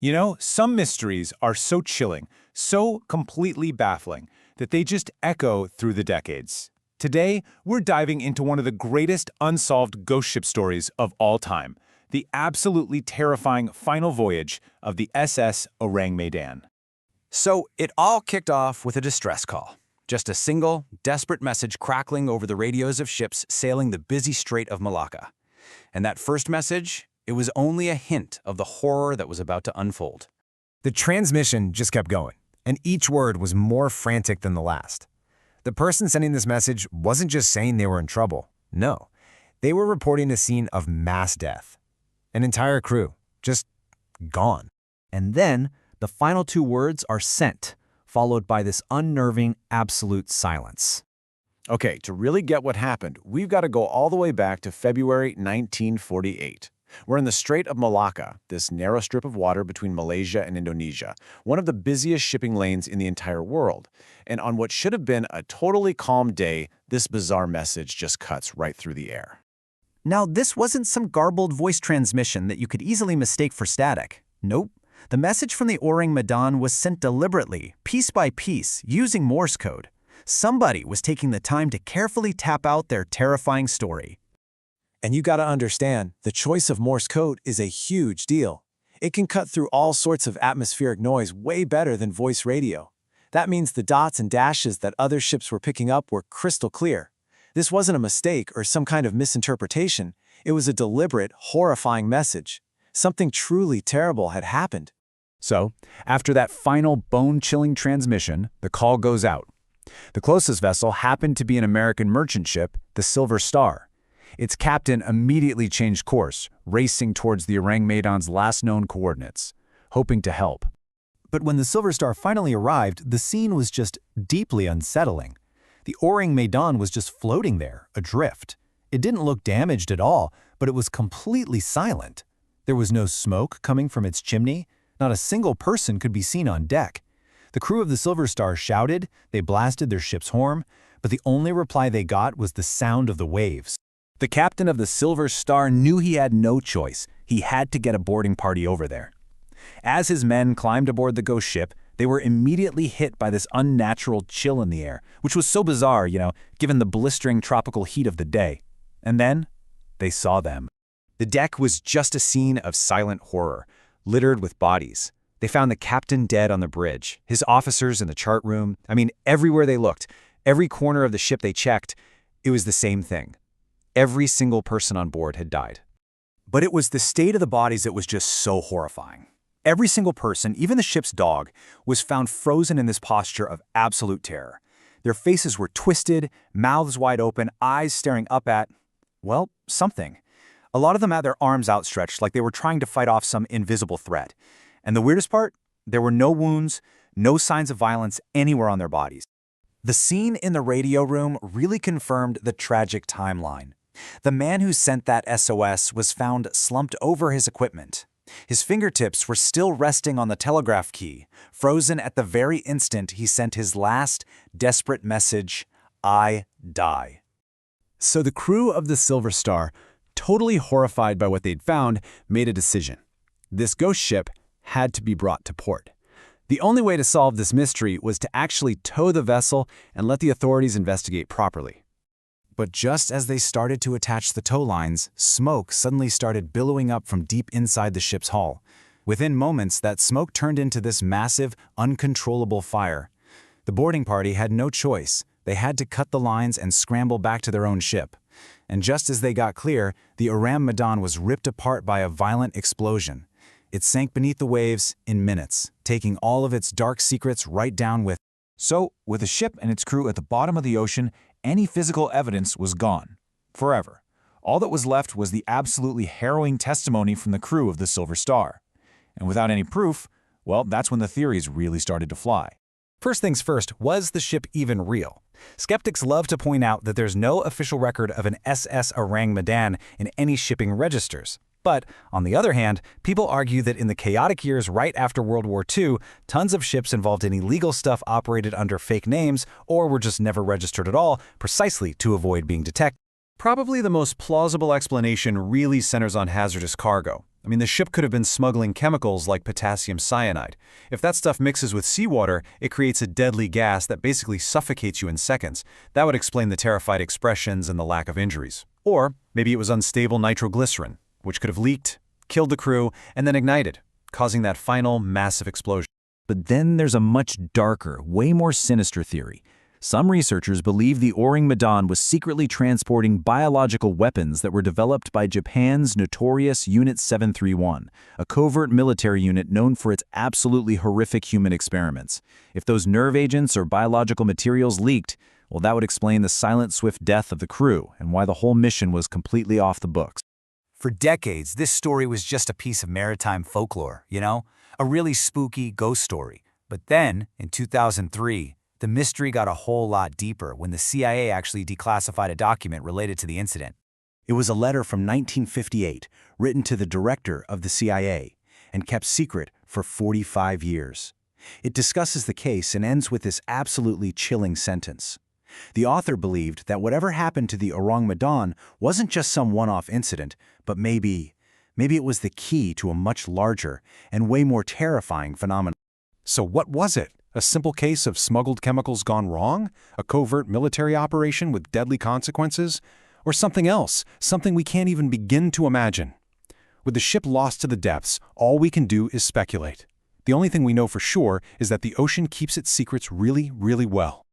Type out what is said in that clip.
You know, some mysteries are so chilling, so completely baffling, that they just echo through the decades. Today, we're diving into one of the greatest unsolved ghost ship stories of all time, the absolutely terrifying final voyage of the SS Orang Medan. So it all kicked off with a distress call. Just a single, desperate message crackling over the radios of ships sailing the busy Strait of Malacca. And that first message, it was only a hint of the horror that was about to unfold. The transmission just kept going, and each word was more frantic than the last. The person sending this message wasn't just saying they were in trouble. No, they were reporting a scene of mass death. An entire crew, just gone. And then, the final two words are sent, followed by this unnerving absolute silence. Okay, to really get what happened, we've got to go all the way back to February 1948. We're in the Strait of Malacca, this narrow strip of water between Malaysia and Indonesia, one of the busiest shipping lanes in the entire world. And on what should have been a totally calm day, this bizarre message just cuts right through the air. Now, this wasn't some garbled voice transmission that you could easily mistake for static. Nope. The message from the Orang Medan was sent deliberately, piece by piece, using Morse code. Somebody was taking the time to carefully tap out their terrifying story. And you gotta understand, the choice of Morse code is a huge deal. It can cut through all sorts of atmospheric noise way better than voice radio. That means the dots and dashes that other ships were picking up were crystal clear. This wasn't a mistake or some kind of misinterpretation. It was a deliberate, horrifying message. Something truly terrible had happened. So, after that final bone-chilling transmission, the call goes out. The closest vessel happened to be an American merchant ship, the Silver Star. Its captain immediately changed course, racing towards the Orang Medan's last known coordinates, hoping to help. But when the Silver Star finally arrived, the scene was just deeply unsettling. The Orang Medan was just floating there, adrift. It didn't look damaged at all, but it was completely silent. There was no smoke coming from its chimney. Not a single person could be seen on deck. The crew of the Silver Star shouted, they blasted their ship's horn, but the only reply they got was the sound of the waves. The captain of the Silver Star knew he had no choice. He had to get a boarding party over there. As his men climbed aboard the ghost ship, they were immediately hit by this unnatural chill in the air, which was so bizarre, given the blistering tropical heat of the day. And then, they saw them. The deck was just a scene of silent horror, littered with bodies. They found the captain dead on the bridge, his officers in the chart room. Everywhere they looked, every corner of the ship they checked, it was the same thing. Every single person on board had died. But it was the state of the bodies that was just so horrifying. Every single person, even the ship's dog, was found frozen in this posture of absolute terror. Their faces were twisted, mouths wide open, eyes staring up at, well, something. A lot of them had their arms outstretched like they were trying to fight off some invisible threat. And the weirdest part? There were no wounds, no signs of violence anywhere on their bodies. The scene in the radio room really confirmed the tragic timeline. The man who sent that SOS was found slumped over his equipment. His fingertips were still resting on the telegraph key, frozen at the very instant he sent his last, desperate message, "I die." So the crew of the Silver Star, totally horrified by what they'd found, made a decision. This ghost ship had to be brought to port. The only way to solve this mystery was to actually tow the vessel and let the authorities investigate properly. But just as they started to attach the tow lines, smoke suddenly started billowing up from deep inside the ship's hull. Within moments, that smoke turned into this massive, uncontrollable fire. The boarding party had no choice. They had to cut the lines and scramble back to their own ship. And just as they got clear, the Orang Medan was ripped apart by a violent explosion. It sank beneath the waves in minutes, taking all of its dark secrets right down with. So, with the ship and its crew at the bottom of the ocean, any physical evidence was gone. Forever. All that was left was the absolutely harrowing testimony from the crew of the Silver Star. And without any proof, well, that's when the theories really started to fly. First things first, was the ship even real? Skeptics love to point out that there's no official record of an SS Orang Medan in any shipping registers. But, on the other hand, people argue that in the chaotic years right after World War II, tons of ships involved in illegal stuff operated under fake names or were just never registered at all, precisely to avoid being detected. Probably the most plausible explanation really centers on hazardous cargo. I mean, the ship could have been smuggling chemicals like potassium cyanide. If that stuff mixes with seawater, it creates a deadly gas that basically suffocates you in seconds. That would explain the terrified expressions and the lack of injuries. Or maybe it was unstable nitroglycerin, which could have leaked, killed the crew, and then ignited, causing that final massive explosion. But then there's a much darker, way more sinister theory. Some researchers believe the O-ring Medan was secretly transporting biological weapons that were developed by Japan's notorious Unit 731, a covert military unit known for its absolutely horrific human experiments. If those nerve agents or biological materials leaked, well, that would explain the silent, swift death of the crew and why the whole mission was completely off the books. For decades, this story was just a piece of maritime folklore, a really spooky ghost story. But then, in 2003, the mystery got a whole lot deeper when the CIA actually declassified a document related to the incident. It was a letter from 1958 written to the director of the CIA and kept secret for 45 years. It discusses the case and ends with this absolutely chilling sentence. The author believed that whatever happened to the Orang Medan wasn't just some one-off incident, but maybe it was the key to a much larger and way more terrifying phenomenon. So what was it? A simple case of smuggled chemicals gone wrong? A covert military operation with deadly consequences? Or something else, something we can't even begin to imagine? With the ship lost to the depths, all we can do is speculate. The only thing we know for sure is that the ocean keeps its secrets really, really well.